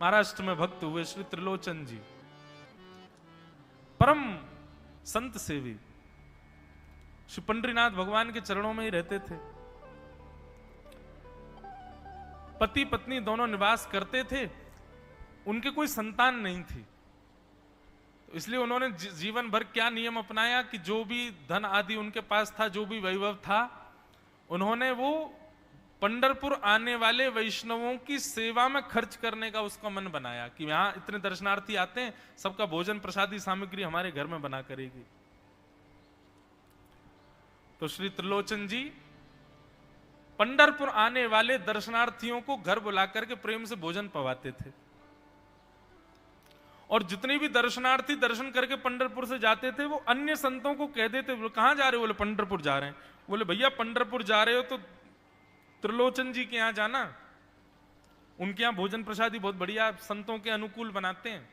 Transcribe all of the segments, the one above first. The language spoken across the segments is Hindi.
महाराष्ट्र में भक्त हुए श्री त्रिलोचन जी, परम संत सेवी, श्री पंडरीनाथ भगवान के चरणों में ही रहते थे। पति पत्नी दोनों निवास करते थे, उनके कोई संतान नहीं थी, तो इसलिए उन्होंने जीवन भर क्या नियम अपनाया कि जो भी धन आदि उनके पास था, जो भी वैभव था, उन्होंने वो पंढरपुर आने वाले वैष्णवों की सेवा में खर्च करने का उसका मन बनाया कि यहां इतने दर्शनार्थी आते हैं, सबका भोजन प्रसादी सामग्री हमारे घर में बना करेगी। तो श्री त्रिलोचन जी पंढरपुर आने वाले दर्शनार्थियों को घर बुलाकर के प्रेम से भोजन पवाते थे, और जितने भी दर्शनार्थी दर्शन करके पंढरपुर से जाते थे वो अन्य संतों को कह देते, बोले कहां जा रहे हो? बोले पंढरपुर जा रहे हैं। बोले भैया पंढरपुर जा रहे हो तो त्रिलोचन जी के यहां जाना, उनके यहां भोजन प्रसादी बहुत बढ़िया संतों के अनुकूल बनाते हैं।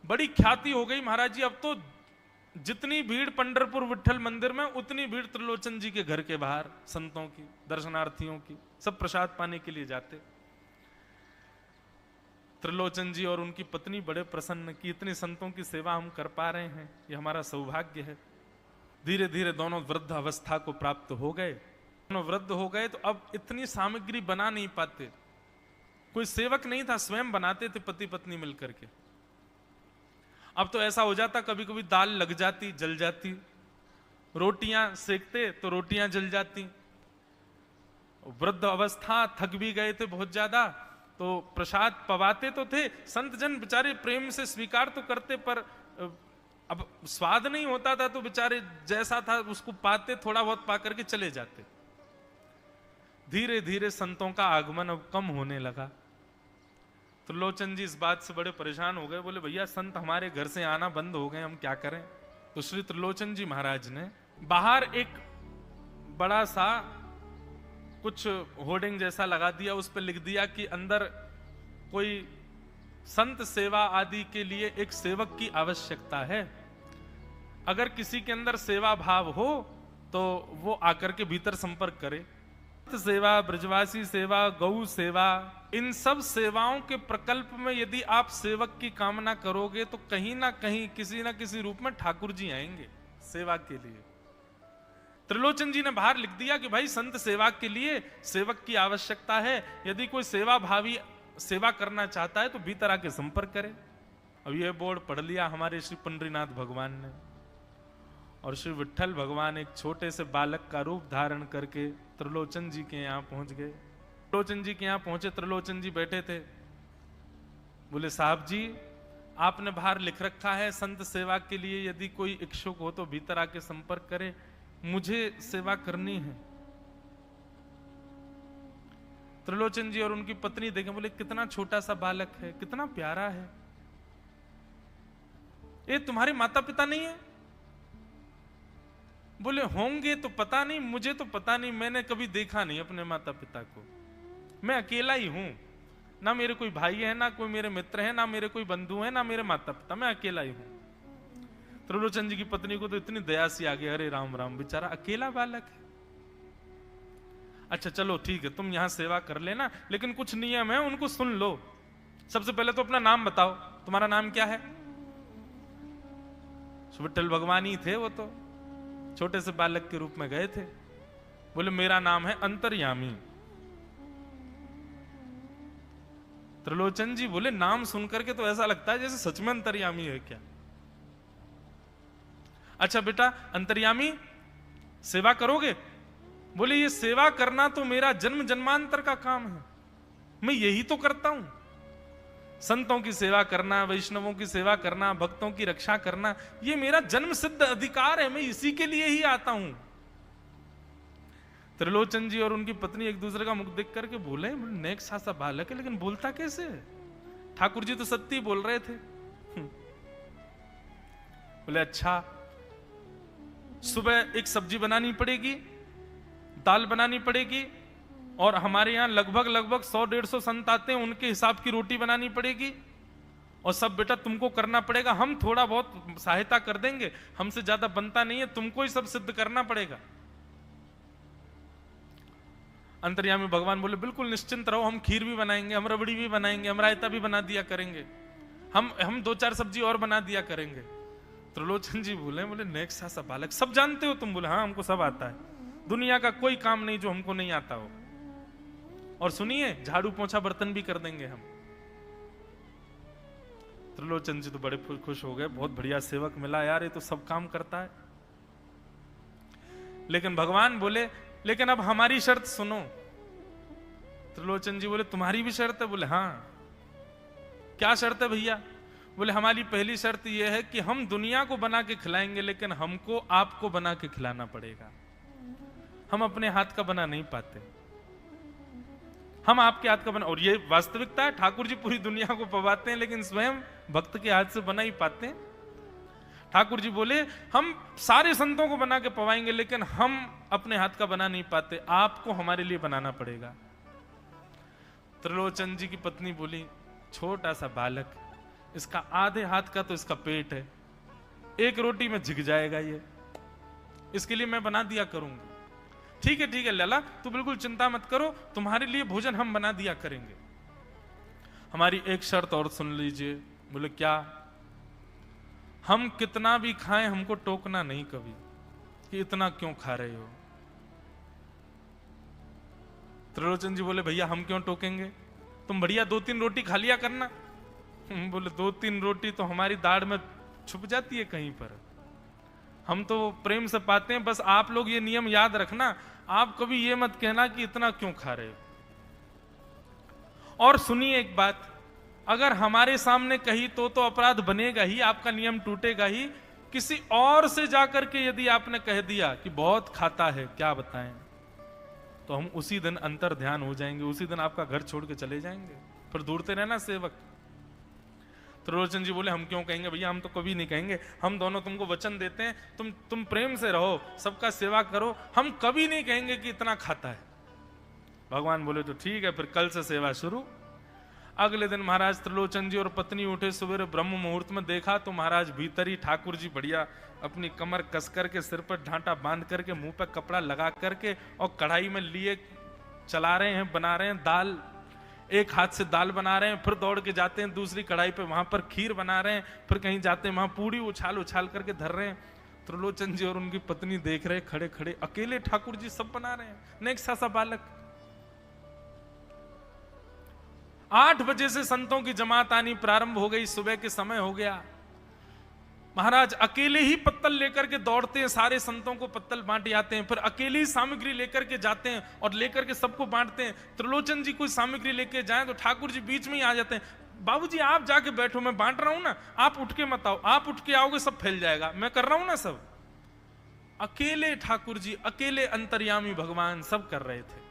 बड़ी ख्याति हो गई महाराज जी, अब तो जितनी भीड़ पंढरपुर विठल मंदिर में, उतनी भीड़ त्रिलोचन जी के घर के बाहर संतों की, दर्शनार्थियों की, सब प्रसाद पाने के लिए जाते। त्रिलोचन जी और उनकी पत्नी बड़े प्रसन्न कि इतने संतों की सेवा हम कर पा रहे हैं, ये हमारा सौभाग्य है। धीरे धीरे दोनों वृद्ध अवस्था को प्राप्त हो गए। दोनों वृद्ध हो गए तो अब इतनी सामग्री बना नहीं पाते, कोई सेवक नहीं था, स्वयं बनाते थे पति पत्नी मिलकर के। अब तो ऐसा हो जाता, कभी कभी दाल लग जाती, जल जाती, रोटियां सेकते तो रोटियां जल जाती। वृद्ध अवस्था, थक भी गए थे बहुत ज्यादा, तो प्रसाद पवाते तो थे, संत जन बेचारे प्रेम से स्वीकार तो करते, पर अब स्वाद नहीं होता था, तो बेचारे जैसा था उसको पाते, थोड़ा बहुत पा करके चले जाते। धीरे धीरे संतों का आगमन अब कम होने लगा। त्रिलोचन जी इस बात से बड़े परेशान हो गए, बोले भैया संत हमारे घर से आना बंद हो गए, हम क्या करें? तो श्री त्रिलोचन जी महाराज ने बाहर एक बड़ा सा कुछ होर्डिंग जैसा लगा दिया, उस पर लिख दिया कि अंदर कोई संत सेवा आदि के लिए एक सेवक की आवश्यकता है, अगर किसी के अंदर सेवा भाव हो तो वो आकर के भीतर संपर्क करे। सेवा, ब्रजवासी सेवा, गौ सेवा, इन सब सेवाओं के प्रकल्प में यदि आप सेवक की कामना करोगे तो कहीं ना कहीं किसी ना किसी रूप में ठाकुर जी आएंगे सेवा के लिए। त्रिलोचन जी ने बाहर लिख दिया कि भाई संत सेवा के लिए सेवक की आवश्यकता है, यदि कोई सेवा भावी सेवा करना चाहता है तो भीतर आके संपर्क करे। अब यह बोर्ड पढ़ लिया हमारे श्री पंडरीनाथ भगवान ने, और श्री विठल भगवान एक छोटे से बालक का रूप धारण करके त्रिलोचन जी के यहाँ पहुंच गए। त्रिलोचन जी के यहाँ पहुंचे, त्रिलोचन जी बैठे थे। बोले साहब जी, आपने बाहर लिख रखा है संत सेवा के लिए यदि कोई इच्छुक हो तो भीतर आके संपर्क करे, मुझे सेवा करनी है। त्रिलोचन जी और उनकी पत्नी देखे, बोले कितना छोटा सा बालक है, कितना प्यारा है, ये तुम्हारे माता पिता नहीं है? बोले होंगे तो पता नहीं, मुझे तो पता नहीं, मैंने कभी देखा नहीं अपने माता पिता को, मैं अकेला ही हूं, ना मेरे कोई भाई है, ना कोई मेरे मित्र है, ना मेरे कोई बंधु है, ना मेरे माता पिता, मैं अकेला ही हूं। त्रिलोचन जी की पत्नी को तो इतनी दया सी आ गई, अरे राम राम, बेचारा अकेला बालक है। अच्छा चलो ठीक है, तुम यहां सेवा कर लेना, लेकिन कुछ नियम है उनको सुन लो। सबसे पहले तो अपना नाम बताओ, तुम्हारा नाम क्या है? विठल भगवान ही थे वो, तो छोटे से बालक के रूप में गए थे। बोले मेरा नाम है अंतर्यामी। त्रिलोचन जी बोले नाम सुनकर के तो ऐसा लगता है जैसे सच में अंतर्यामी है क्या? अच्छा बेटा अंतर्यामी, सेवा करोगे? बोले ये सेवा करना तो मेरा जन्म जन्मांतर का काम है, मैं यही तो करता हूं। संतों की सेवा करना, वैष्णवों की सेवा करना, भक्तों की रक्षा करना, ये मेरा जन्म सिद्ध अधिकार है, मैं इसी के लिए ही आता हूं। त्रिलोचन जी और उनकी पत्नी एक दूसरे का मुख देख करके बोले, नेक सा बालक है लेकिन बोलता कैसे है? ठाकुर जी तो सत्य बोल रहे थे। बोले अच्छा, सुबह एक सब्जी बनानी पड़ेगी, दाल बनानी पड़ेगी, और हमारे यहां लगभग 100-150 संत आते हैं, उनके हिसाब की रोटी बनानी पड़ेगी, और सब बेटा तुमको करना पड़ेगा, हम थोड़ा बहुत सहायता कर देंगे, हमसे ज्यादा बनता नहीं है, तुमको ही सब सिद्ध करना पड़ेगा। अंतर्यामी भगवान बोले बिल्कुल निश्चिंत रहो, हम खीर भी बनाएंगे, हम रबड़ी भी बनाएंगे, हम रायता भी बना दिया करेंगे, हम 2-4 सब्जी और बना दिया करेंगे। त्रिलोचन जी बोले नेक्स्ट सा बालक, सब जानते हो तुम? बोले हाँ हमको सब आता है, दुनिया का कोई काम नहीं जो हमको नहीं आता हो, और सुनिए झाड़ू पोंछा बर्तन भी कर देंगे हम। त्रिलोचन जी तो बड़े खुश हो गए, बहुत बढ़िया सेवक मिला यार, ये तो सब काम करता है। लेकिन भगवान बोले लेकिन अब हमारी शर्त सुनो। त्रिलोचन जी बोले तुम्हारी भी शर्त है? बोले हाँ। क्या शर्त है भैया? बोले हमारी पहली शर्त यह है कि हम दुनिया को बना के खिलाएंगे, लेकिन हमको आपको बना के खिलाना पड़ेगा, हम अपने हाथ का बना नहीं पाते, हम आपके हाथ का बना। और ये वास्तविकता है, ठाकुर जी पूरी दुनिया को पवाते हैं लेकिन स्वयं भक्त के हाथ से बना ही पाते हैं। ठाकुर जी बोले हम सारे संतों को बना के पवाएंगे, लेकिन हम अपने हाथ का बना नहीं पाते, आपको हमारे लिए बनाना पड़ेगा। त्रिलोचन जी की पत्नी बोली छोटा सा बालक, इसका आधे हाथ का तो इसका पेट है, एक रोटी में झिक जाएगा ये, इसके लिए मैं बना दिया करूंगी। ठीक है लाला, तू बिल्कुल चिंता मत करो, तुम्हारे लिए भोजन हम बना दिया करेंगे। हमारी एक शर्त और सुन लीजिए। बोले क्या? हम कितना भी खाएं हमको टोकना नहीं कभी कि इतना क्यों खा रहे हो। त्रिलोचन जी बोले भैया हम क्यों टोकेंगे, तुम बढ़िया 2-3 रोटी खा लिया करना। बोले 2-3 रोटी तो हमारी दाढ़ में छुप जाती है कहीं पर, हम तो प्रेम से पाते हैं। बस आप लोग ये नियम याद रखना, आप कभी ये मत कहना कि इतना क्यों खा रहे हो। और सुनिए एक बात, अगर हमारे सामने कही तो अपराध बनेगा ही, आपका नियम टूटेगा ही। किसी और से जाकर के यदि आपने कह दिया कि बहुत खाता है, क्या बताएं, तो हम उसी दिन अंतर ध्यान हो जाएंगे, उसी दिन आपका घर छोड़ के चले जाएंगे, फिर दूरते रहना सेवक। त्रिलोचन जी बोले हम क्यों कहेंगे भैया, हम तो कभी नहीं कहेंगे, हम दोनों तुमको वचन देते हैं, तुम प्रेम से रहो, सबका सेवा करो, हम कभी नहीं कहेंगे कि इतना खाता है। भगवान बोले तो ठीक है, फिर कल से सेवा शुरू। अगले दिन महाराज त्रिलोचन जी और पत्नी उठे सवेरे ब्रह्म मुहूर्त में, देखा तो महाराज भीतर ही ठाकुर जी बढ़िया अपनी कमर कस करके, सिर पर ढांटा बांध करके, मुंह पर कपड़ा लगा करके और कढ़ाई में लिए चला रहे हैं, बना रहे हैं दाल। एक हाथ से दाल बना रहे हैं, फिर दौड़ के जाते हैं दूसरी कढ़ाई पे, वहां पर खीर बना रहे हैं, फिर कहीं जाते हैं वहां पूड़ी उछाल उछाल करके धर रहे हैं। त्रिलोचन जी और उनकी पत्नी देख रहे खड़े खड़े, अकेले ठाकुर जी सब बना रहे हैं, नेक्स्ट सा बालक। 8 बजे से संतों की जमात आनी प्रारंभ हो गई, सुबह के समय हो गया। महाराज अकेले ही पत्तल लेकर के दौड़ते हैं, सारे संतों को पत्तल बांट जाते हैं, फिर अकेले ही सामग्री लेकर के जाते हैं और लेकर के सबको बांटते हैं। त्रिलोचन जी कोई सामग्री लेके जाएं तो ठाकुर जी बीच में ही आ जाते हैं, बाबूजी आप जाके बैठो, मैं बांट रहा हूं ना, आप उठ के मत आओ, आप उठ के आओगे सब फैल जाएगा, मैं कर रहा हूं ना सब। अकेले ठाकुर जी, अकेले अंतर्यामी भगवान सब कर रहे थे।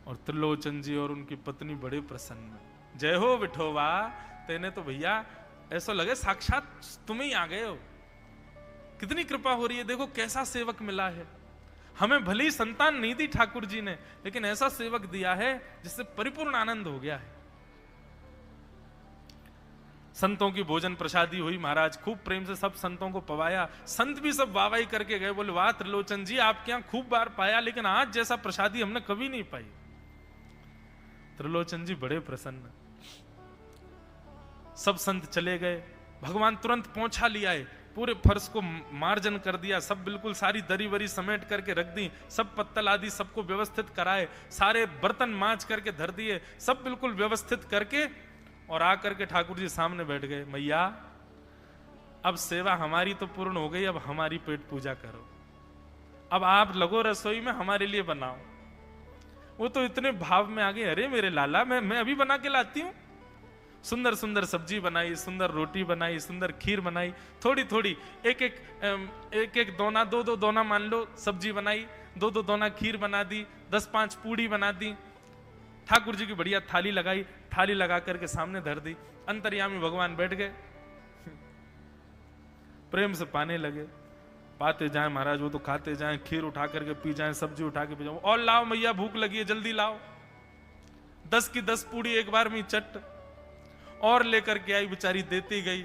और त्रिलोचन जी और उनकी पत्नी बड़े प्रसन्न, जय हो विठोबा, तेने तो भैया ऐसा लगे साक्षात तुम ही आ गए हो, कितनी कृपा हो रही है, देखो कैसा सेवक मिला है। हमें भली संतान नहीं दी ठाकुर जी ने, लेकिन ऐसा सेवक दिया है जिससे परिपूर्ण आनंद हो गया है। संतों की भोजन प्रसादी हुई, महाराज खूब प्रेम से सब संतों को पवाया, संत भी सब वाहवाही करके गए, बोले वाह त्रिलोचन जी आपके यहां खूब बार पाया, लेकिन आज जैसा प्रसादी हमने कभी नहीं पाई। त्रिलोचन जी बड़े प्रसन्न। सब संत चले गए, भगवान तुरंत पहुंचा लिया है, पूरे फर्श को मार्जन कर दिया, सब बिल्कुल सारी दरी वरी समेट करके रख दी, सब पत्तल आदि सबको व्यवस्थित कराए, सारे बर्तन मांज करके धर दिए, सब बिल्कुल व्यवस्थित करके, और आकर के ठाकुर जी सामने बैठ गए। मैया अब सेवा हमारी तो पूर्ण हो गई, अब हमारी पेट पूजा करो, अब आप लगो रसोई में, हमारे लिए बनाओ। वो तो इतने भाव में आ गए, अरे मेरे लाला मैं अभी बना के लाती हूं। सुंदर सुंदर सब्जी बनाई, सुंदर रोटी बनाई, सुंदर खीर बनाई, थोड़ी थोड़ी एक एक दोना, 2-2 दोना मान लो सब्जी बनाई, 2-2 दोना खीर बना दी, 10-5 पूड़ी बना दी, ठाकुर जी की बढ़िया थाली लगाई, थाली लगा करके सामने धर दी। अंतर्यामी भगवान बैठ गए, प्रेम से पाने लगे, पाते जाए महाराज, वो तो खाते जाए, खीर उठा करके पी जाए, सब्जी उठा के पी जाए, और लाओ मैया भूख लगी है जल्दी लाओ। 10 की 10 पूड़ी एक बार में चट और लेकर के आई, बेचारी देती गई,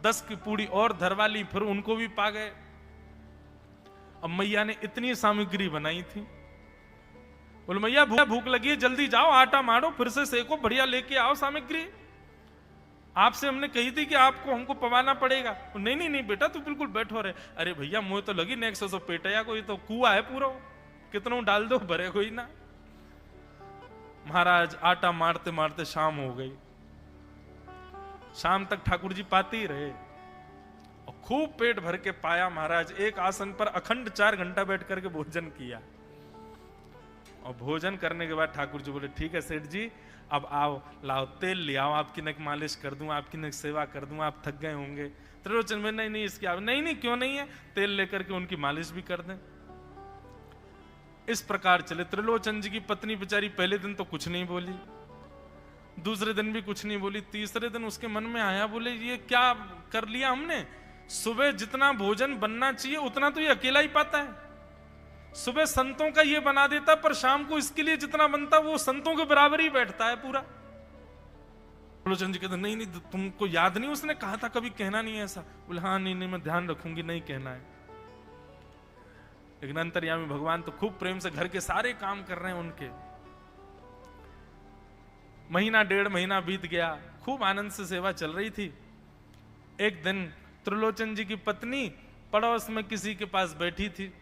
10 की पूड़ी और धरवा ली, फिर उनको भी पा गए। अब मैया ने इतनी सामग्री बनाई थी बोले मैया भूख लगी है, जल्दी जाओ आटा मारो, फिर से सेको, बढ़िया लेके आओ सामग्री, आपसे हमने कही थी कि आपको हमको पवाना पड़ेगा। नहीं नहीं नहीं बेटा तू बिल्कुल बैठो रहे। अरे भैया मुझे तो लगी नेक्स्ट सो पेटया को, ये तो कुआ है पूरा, कितना डाल दो भरे कोई ना। महाराज आटा मारते मारते शाम हो गई, शाम तक ठाकुर जी पाते ही रहे और खूब पेट भर के पाया। महाराज एक आसन पर अखंड 4 घंटा बैठ करके भोजन किया और भोजन करने के बाद ठाकुर जी बोले ठीक है सेठ जी अब आओ, लाओ तेल ले आओ, आपकी नक मालिश कर दूं, आपकी नक सेवा कर दूं, आप थक गए होंगे। त्रिलोचन में नहीं नहीं इसकी नहीं नहीं क्यों नहीं है, तेल लेकर के उनकी मालिश भी कर दें। इस प्रकार चले। त्रिलोचन जी की पत्नी बेचारी पहले दिन तो कुछ नहीं बोली, दूसरे दिन भी कुछ नहीं बोली, तीसरे दिन उसके मन में आया, बोले ये क्या कर लिया हमने, सुबह जितना भोजन बनना चाहिए उतना तो ये अकेला ही पाता है, सुबह संतों का ये बना देता पर शाम को इसके लिए जितना बनता वो संतों के बराबर ही बैठता है पूरा। त्रिलोचन जी कहते नहीं नहीं तुमको याद नहीं उसने कहा था कभी कहना नहीं है ऐसा। बोले हाँ नहीं नहीं मैं ध्यान रखूंगी, नहीं कहना है। लेकिन अंतर्यामी भगवान तो खूब प्रेम से घर के सारे काम कर रहे हैं उनके। महीना 1.5 महीना बीत गया, खूब आनंद से सेवा चल रही थी। एक दिन त्रिलोचन जी की पत्नी पड़ोस में किसी के पास बैठी थी,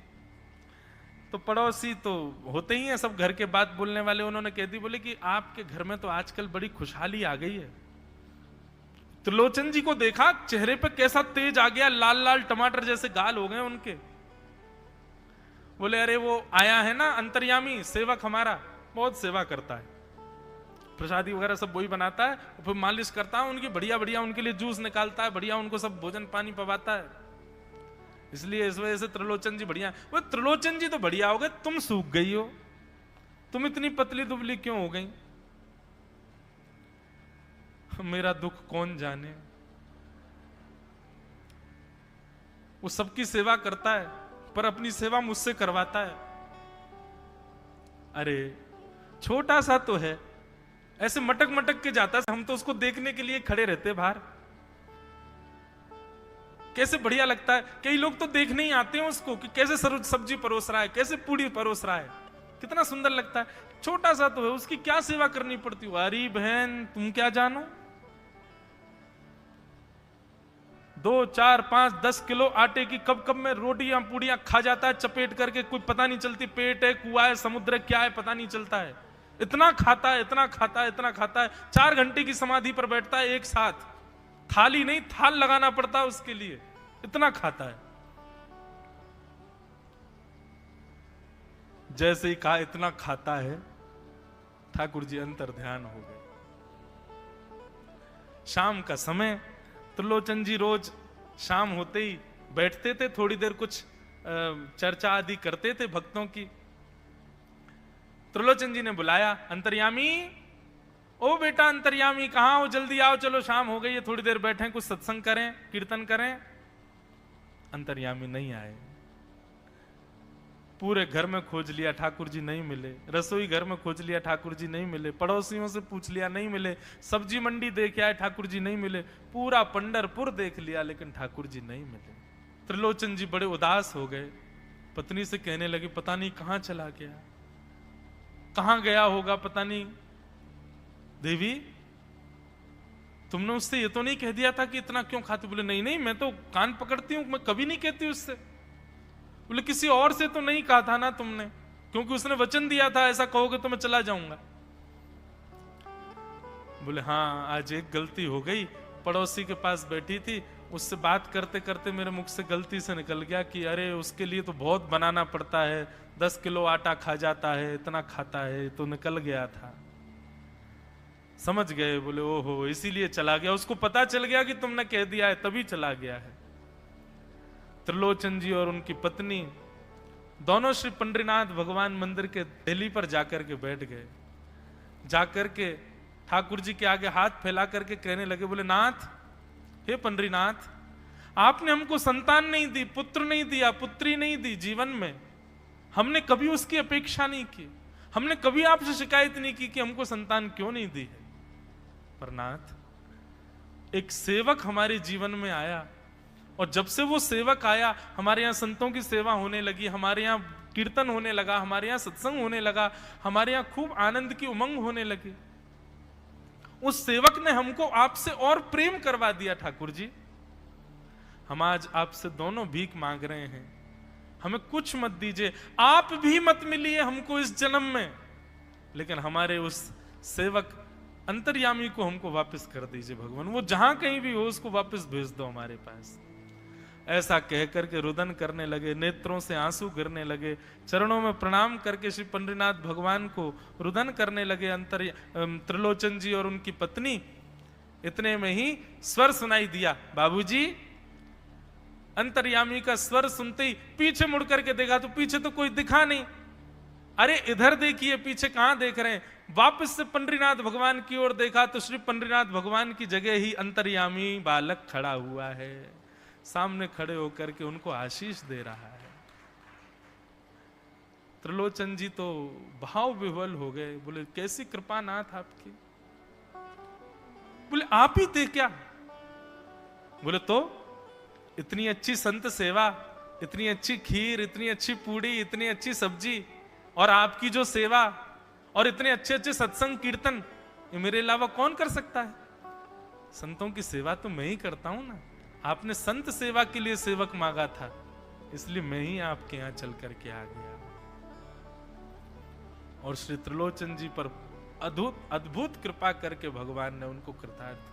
तो पड़ोसी तो होते ही हैं सब घर के बात बोलने वाले, उन्होंने कह दी बोले कि आपके घर में तो आजकल बड़ी खुशहाली आ गई है। त्रिलोचन जी को देखा चेहरे पे कैसा तेज आ गया, लाल लाल टमाटर जैसे गाल हो गए उनके। बोले अरे वो आया है ना अंतर्यामी सेवक हमारा, बहुत सेवा करता है, प्रसादी वगैरह सब वही बनाता है, फिर मालिश करता है उनकी, बढ़िया बढ़िया उनके लिए जूस निकालता है, बढ़िया उनको सब भोजन पानी पवाता है, इसलिए इस वजह से त्रिलोचन जी बढ़िया। वो त्रिलोचन जी तो बढ़िया हो गए, तुम सूख गई हो, तुम इतनी पतली दुबली क्यों हो गई, मेरा दुख कौन जाने। वो सबकी सेवा करता है पर अपनी सेवा मुझसे करवाता है। अरे छोटा सा तो है, ऐसे मटक मटक के जाता है, हम तो उसको देखने के लिए खड़े रहते बाहर, कैसे बढ़िया लगता है। कई लोग तो देखने ही आते हैं उसको कि कैसे सब्जी परोस रहा है, कैसे पूड़ी परोस रहा है, कितना सुंदर लगता है। छोटा सा तो है, उसकी क्या सेवा करनी पड़ती है। अरे बहन तुम क्या जानो, 2, 4, 5, 10 किलो आटे की कब कब में रोटियां पूड़ियां खा जाता है चपेट करके, कोई पता नहीं चलती पेट है कुआ है समुद्र है क्या है पता नहीं चलता है, इतना खाता है इतना खाता है इतना खाता है। 4 घंटे की समाधि पर बैठता है एक साथ, थाली नहीं थाल लगाना पड़ता है उसके लिए, इतना खाता है। जैसे ही कहा इतना खाता है, ठाकुर जी अंतर ध्यान हो गए। शाम का समय, त्रिलोचन जी रोज शाम होते ही बैठते थे, थोड़ी देर कुछ चर्चा आदि करते थे भक्तों की। त्रिलोचन जी ने बुलाया, अंतर्यामी, ओ बेटा अंतर्यामी कहां हो, जल्दी आओ, चलो शाम हो गई है, थोड़ी देर बैठे कुछ सत्संग करें कीर्तन करें। अंतर्यामी नहीं आए, पूरे घर में खोज लिया ठाकुर जी नहीं मिले, रसोई घर में खोज लिया ठाकुर जी नहीं मिले, पड़ोसियों से पूछ लिया नहीं मिले, सब्जी मंडी देख आए ठाकुर जी नहीं मिले, पूरा पंढरपुर देख लिया लेकिन ठाकुर जी नहीं मिले। त्रिलोचन जी बड़े उदास हो गए, पत्नी से कहने लगे पता नहीं कहां चला गया, कहां गया होगा पता नहीं। देवी तुमने उससे ये तो नहीं कह दिया था कि इतना क्यों खाते। बोले नहीं नहीं मैं तो कान पकड़ती हूं, मैं कभी नहीं कहती उससे। बोले किसी और से तो नहीं कहा था ना तुमने, क्योंकि उसने वचन दिया था ऐसा कहोगे तो मैं चला जाऊंगा। बोले हाँ आज एक गलती हो गई, पड़ोसी के पास बैठी थी, उससे बात करते करते मेरे मुख से गलती से निकल गया कि अरे उसके लिए तो बहुत बनाना पड़ता है, 10 किलो आटा खा जाता है, इतना खाता है, तो निकल गया था। समझ गए। बोले ओहो इसीलिए चला गया, उसको पता चल गया कि तुमने कह दिया है तभी चला गया है। त्रिलोचन जी और उनकी पत्नी दोनों श्री पंडरीनाथ भगवान मंदिर के दहली पर जाकर के बैठ गए। जाकर के ठाकुर जी के आगे हाथ फैला करके कहने लगे, बोले नाथ, हे पंडरीनाथ, आपने हमको संतान नहीं दी, पुत्र नहीं दिया, पुत्री नहीं दी जीवन में, हमने कभी उसकी अपेक्षा नहीं की, हमने कभी आपसे शिकायत नहीं की कि हमको संतान क्यों नहीं दी है। पर नाथ एक सेवक हमारे जीवन में आया, और जब से वो सेवक आया हमारे यहाँ संतों की सेवा होने लगी, हमारे यहाँ कीर्तन होने लगा, हमारे यहाँ सत्संग होने लगा, हमारे यहाँ खूब आनंद की उमंग होने लगी। उस सेवक ने हमको आपसे और प्रेम करवा दिया। ठाकुर जी, हम आज आपसे दोनों भीख मांग रहे हैं, हमें कुछ मत दीजिए, आप भी मत मिलिए हमको इस जन्म में, लेकिन हमारे उस सेवक अंतर्यामी को हमको वापस कर दीजिए भगवान, वो जहां कहीं भी हो उसको वापस भेज दो हमारे पास। ऐसा कहकर के रुदन करने लगे, नेत्रों से आंसू गिरने लगे, चरणों में प्रणाम करके श्री पंडरीनाथ भगवान को रुदन करने लगे त्रिलोचन जी और उनकी पत्नी। इतने में ही स्वर सुनाई दिया, बाबूजी। अंतर्यामी का स्वर सुनते ही पीछे मुड़ करके देखा तो पीछे तो कोई दिखा नहीं। अरे इधर देखिए, पीछे कहां देख रहे हैं? वापस से पंडरीनाथ भगवान की ओर देखा तो श्री पंडरीनाथ भगवान की जगह ही अंतर्यामी बालक खड़ा हुआ है, सामने खड़े होकर के उनको आशीष दे रहा है। त्रिलोचन जी तो भाव विह्वल हो गए, बोले कैसी कृपा नाथ आपकी। बोले आप ही थे क्या? बोले तो इतनी अच्छी संत सेवा, इतनी अच्छी खीर, इतनी अच्छी पूड़ी, इतनी अच्छी सब्जी, और आपकी जो सेवा और इतने अच्छे अच्छे सत्संग कीर्तन, ये मेरे अलावा कौन कर सकता है? संतों की सेवा तो मैं ही करता हूं ना। आपने संत सेवा के लिए सेवक मांगा था, इसलिए मैं ही आपके यहां चल करके आ गया। और श्री त्रिलोचन जी पर अद्भुत कृपा करके भगवान ने उनको कृतार्थ